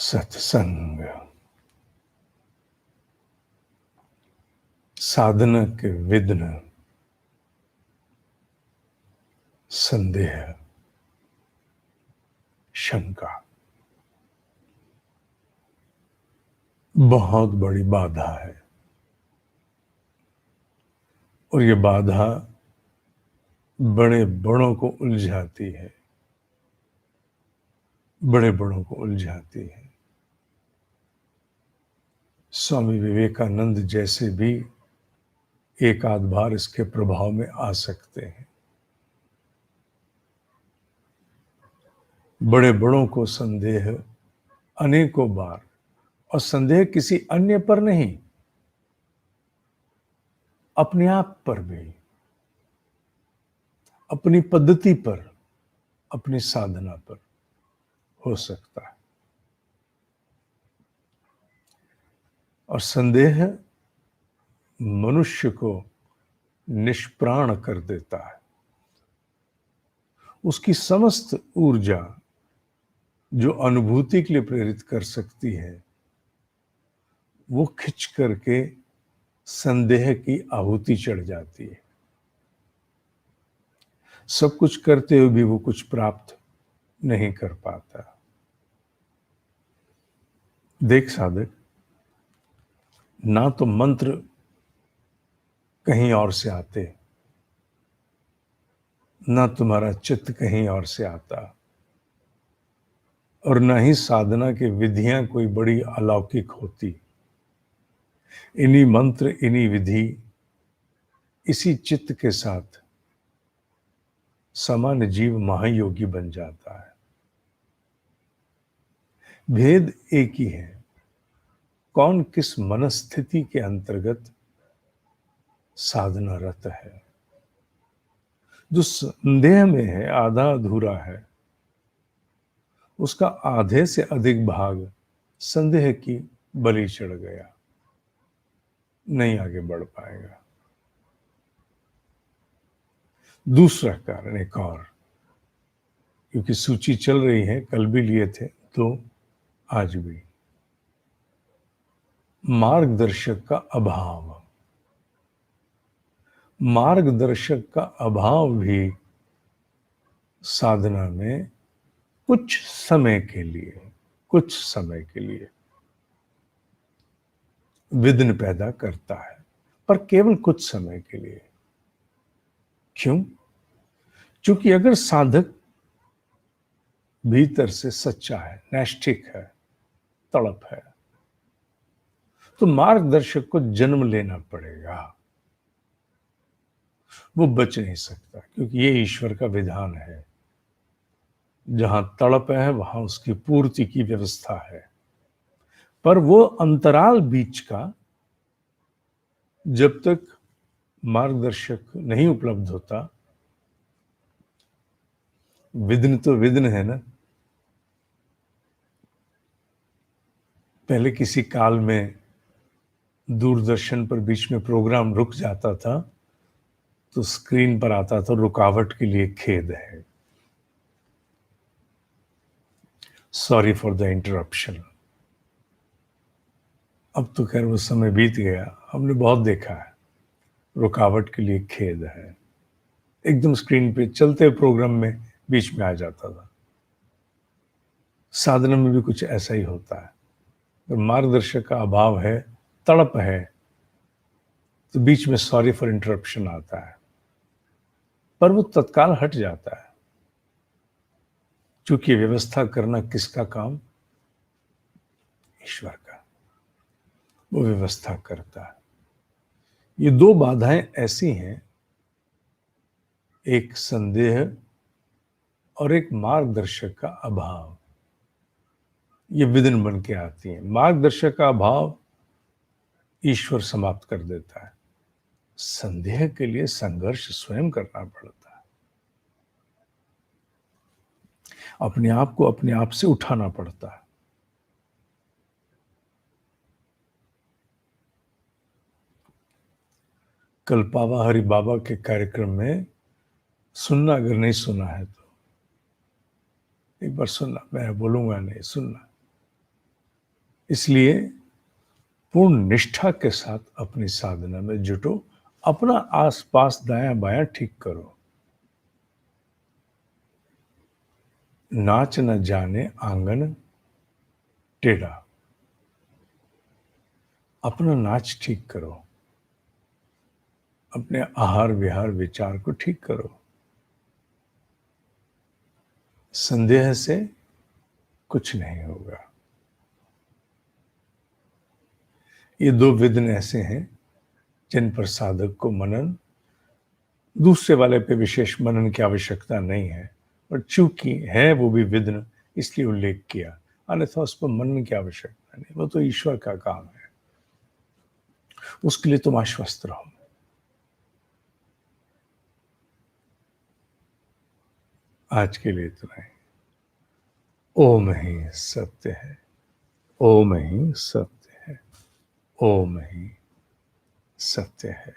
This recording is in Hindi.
सत्संग साधना के विघ्न, संदेह, शंका बहुत बड़ी बाधा है। और ये बाधा बड़े बड़ों को उलझाती है, बड़े बड़ों को उलझाती है। स्वामी विवेकानंद जैसे भी एक आध बार इसके प्रभाव में आ सकते हैं। बड़े बड़ों को संदेह अनेकों बार, और संदेह किसी अन्य पर नहीं, अपने आप पर भी, अपनी पद्धति पर, अपनी साधना पर हो सकता है। और संदेह मनुष्य को निष्प्राण कर देता है। उसकी समस्त ऊर्जा जो अनुभूति के लिए प्रेरित कर सकती है, वो खिंच करके संदेह की आहुति चढ़ जाती है। सब कुछ करते हुए भी वो कुछ प्राप्त नहीं कर पाता। देख साधक, ना तो मंत्र कहीं और से आते, ना तुम्हारा चित्त कहीं और से आता, और ना ही साधना की विधियां कोई बड़ी अलौकिक होती। इन्हीं मंत्र, इन्हीं विधि, इसी चित्त के साथ सामान्य जीव महायोगी बन जाता है। भेद एक ही है, कौन किस मनस्थिति के अंतर्गत साधनारत है। जो संदेह में है, आधा अधूरा है, उसका आधे से अधिक भाग संदेह की बलि चढ़ गया, नहीं आगे बढ़ पाएगा। दूसरा कारण एक और, क्योंकि सूची चल रही है, कल भी लिए थे तो आज भी, मार्गदर्शक का अभाव। मार्गदर्शक का अभाव भी साधना में कुछ समय के लिए विघ्न पैदा करता है, पर केवल कुछ समय के लिए। क्यों? क्योंकि अगर साधक भीतर से सच्चा है, नैष्ठिक है, तड़प है, तो मार्गदर्शक को जन्म लेना पड़ेगा। वो बच नहीं सकता, क्योंकि ये ईश्वर का विधान है। जहां तड़प है वहां उसकी पूर्ति की व्यवस्था है। पर वो अंतराल बीच का, जब तक मार्गदर्शक नहीं उपलब्ध होता, विघ्न तो विघ्न है ना। पहले किसी काल में दूरदर्शन पर बीच में प्रोग्राम रुक जाता था तो स्क्रीन पर आता था, रुकावट के लिए खेद है, सॉरी फॉर द इंटरप्शन। अब तो खैर वो समय बीत गया, हमने बहुत देखा है, रुकावट के लिए खेद है। एकदम स्क्रीन पे चलते प्रोग्राम में बीच में आ जाता था। साधना में भी कुछ ऐसा ही होता है। तो मार्गदर्शक का अभाव है, तड़प है, तो बीच में सॉरी फॉर इंटरप्शन आता है, पर वो तत्काल हट जाता है। क्योंकि व्यवस्था करना किसका काम? ईश्वर का। वो व्यवस्था करता है। ये दो बाधाएं ऐसी हैं, एक संदेह और एक मार्गदर्शक का अभाव, ये विघ्न बन के आती हैं। मार्गदर्शक का अभाव ईश्वर समाप्त कर देता है। संदेह के लिए संघर्ष स्वयं करना पड़ता है, अपने आप को अपने आप से उठाना पड़ता है। कल पावा हरि बाबा के कार्यक्रम में सुनना, अगर नहीं सुना है तो एक बार सुनना, मैं बोलूंगा नहीं, सुनना। इसलिए पूर्ण निष्ठा के साथ अपनी साधना में जुटो, अपना आसपास दायां बायां ठीक करो। नाच न जाने आंगन टेढ़ा, अपना नाच ठीक करो, अपने आहार विहार विचार को ठीक करो। संदेह से कुछ नहीं होगा। ये दो विघ्न ऐसे हैं जिन पर साधक को मनन, दूसरे वाले पे विशेष मनन की आवश्यकता नहीं है, और चूंकि है वो भी विघ्न इसलिए उल्लेख किया, अन्यथा उस पर मनन की आवश्यकता नहीं, वो तो ईश्वर का काम है, उसके लिए तुम आश्वस्त रहो। आज के लिए इतना ही। ओम ही सत्य है, ओम ही सत्य है, ओम ही सत्य है।